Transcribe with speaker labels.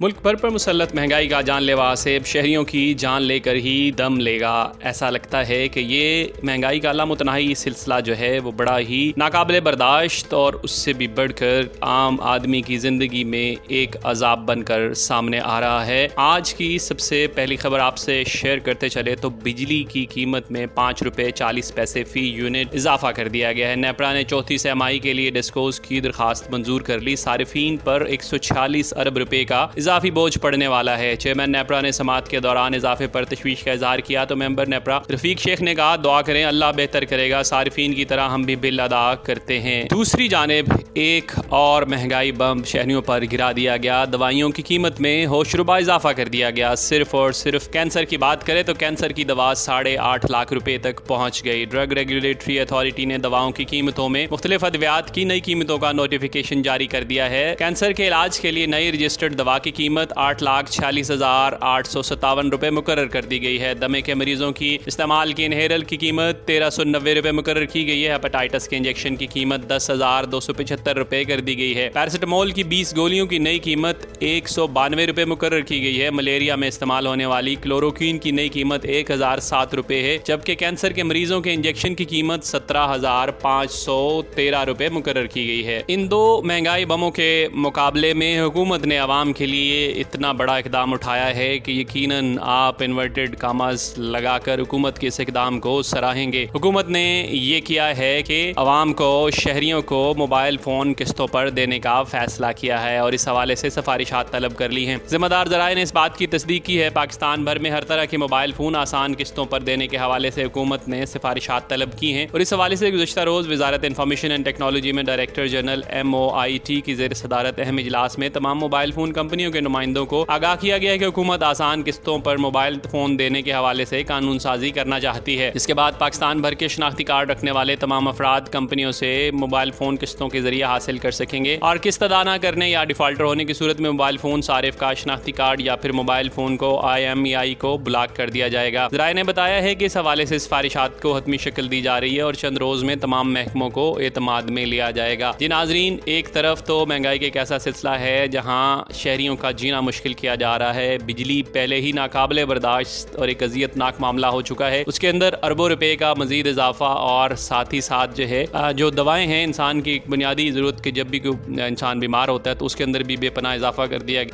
Speaker 1: मुल्क भर पर मुसल्लत महंगाई का जानलेवा आसेब शहरियों की जान लेकर ही दम लेगा। ऐसा लगता है कि ये महंगाई का लामुतनाही सिलसिला जो है वो बड़ा ही नाकाबिले बर्दाश्त और उससे भी बढ़कर आम आदमी की ज़िंदगी में एक अजाब बनकर सामने आ रहा है। आज की सबसे पहली खबर आपसे शेयर करते चले तो बिजली की कीमत में 5 रुपये 40 पैसे फ़ी यूनिट इजाफा कर दिया गया है। नेपरा ने चौथी सहमाही के लिए डिस्कोस की दरखास्त मंजूर कर ली। सारिफीन पर 146 अरब रुपये का इजाफी बोझ पड़ने वाला है। चेयरमैन नेपरा ने समाअत के दौरान इजाफे पर तशवीश का इजहार किया तो मेंबर नेपरा रफीक शेख ने कहा, दुआ करें अल्लाह बेहतर करेगा, सारिफीन की तरह हम भी बिल अदा करते हैं। दूसरी जानिब एक और महंगाई बम शहरियों पर गिरा दिया गया। दवाइयों की कीमत में होशरुबा इजाफा कर दिया गया। सिर्फ और सिर्फ कैंसर की बात करें तो कैंसर की दवा 8.5 लाख रुपए तक पहुंच गई। ड्रग रेगुलेटरी अथॉरिटी ने दवाओं की कीमतों में मुख्तलिफ अद्वियात की नई कीमतों का नोटिफिकेशन जारी कर दिया है। कैंसर के इलाज के लिए नई रजिस्टर्ड दवा की कीमत 8,46,857 रुपये मुकर्रर कर दी गई है। दमे के मरीजों की इस्तेमाल की इनहेरल की कीमत 1,390 रुपये मुकर्रर की गई है। हेपेटाइटिस के इंजेक्शन की कीमत 10,275 रुपये कर दी गई है। पैरासिटामोल की 20 गोलियों की नई कीमत 192 रुपये मुकर्रर की गई है। मलेरिया में इस्तेमाल होने वाली क्लोरोक्वीन की नई कीमत 1,007 रुपये है, जबकि कैंसर के मरीजों के इंजेक्शन की कीमत 17,513 रुपये मुकर्रर की गई है। इन दो महंगाई बमों के मुकाबले में हुकूमत ने आवाम के लिए इतना बड़ा इकदाम उठाया है कि यकीनन आप इन्वर्टेड कामास लगाकर हुकूमत के इस इकदाम को सराहेंगे। हुकूमत ने ये किया है कि आवाम को, शहरियों को मोबाइल फ़ोन किस्तों पर देने का फैसला किया है और इस हवाले से सिफारिशात तलब कर ली हैं। ज़िम्मेदार ज़राए ने इस बात की तस्दीक की है। पाकिस्तान भर में हर तरह के मोबाइल फ़ोन आसान किस्तों पर देने के हवाले से हुकूमत ने सिफारिशात तलब की हैं और इस हवाले से गुज़श्ता रोज़ वज़ारत इंफॉर्मेशन एंड टेक्नोलॉजी में डायरेक्टर जनरल MOIT की ज़ेर सदारत अहम इजलास में तमाम मोबाइल फ़ोन कंपनियों के नुमाइंदों को आगाह किया गया है कि हुकूमत आसान किस्तों पर मोबाइल फ़ोन देने के हवाले से कानून साजी करना चाहती है। इसके बाद पाकिस्तान भर के शनाख्ती कार्ड रखने वाले तमाम अफराद कंपनियों से मोबाइल फ़ोन किस्तों के जरिए हासिल कर सकेंगे और किस्त अदा न करने या डिफ़ॉल्टर होने की सूरत में मोबाइल फ़ोन सारिफ का शनाख्ती कार्ड या फिर मोबाइल फ़ोन को IMEI को ब्लॉक कर दिया जाएगा। ज़राए ने बताया है कि इस हवाले से सिफारिशात को हतमी शक्ल दी जा रही है और चंद रोज़ में तमाम महकमों को एतमाद में लिया जाएगा। जी नाज़रीन, एक तरफ तो महंगाई का एक ऐसा सिलसिला है जहाँ शहरियों का जीना मुश्किल किया जा रहा है। बिजली पहले ही नाकाबिले बर्दाश्त और एक अज़ियतनाक मामला हो चुका है, उसके अंदर अरबों रुपए का मजीद इजाफा और साथ ही साथ जो है जो दवाएं हैं इंसान की बुनियादी ज़रूरत के, जब भी कोई इंसान बीमार होता है तो उसके अंदर भी बेपनाह इजाफा कर दिया गया।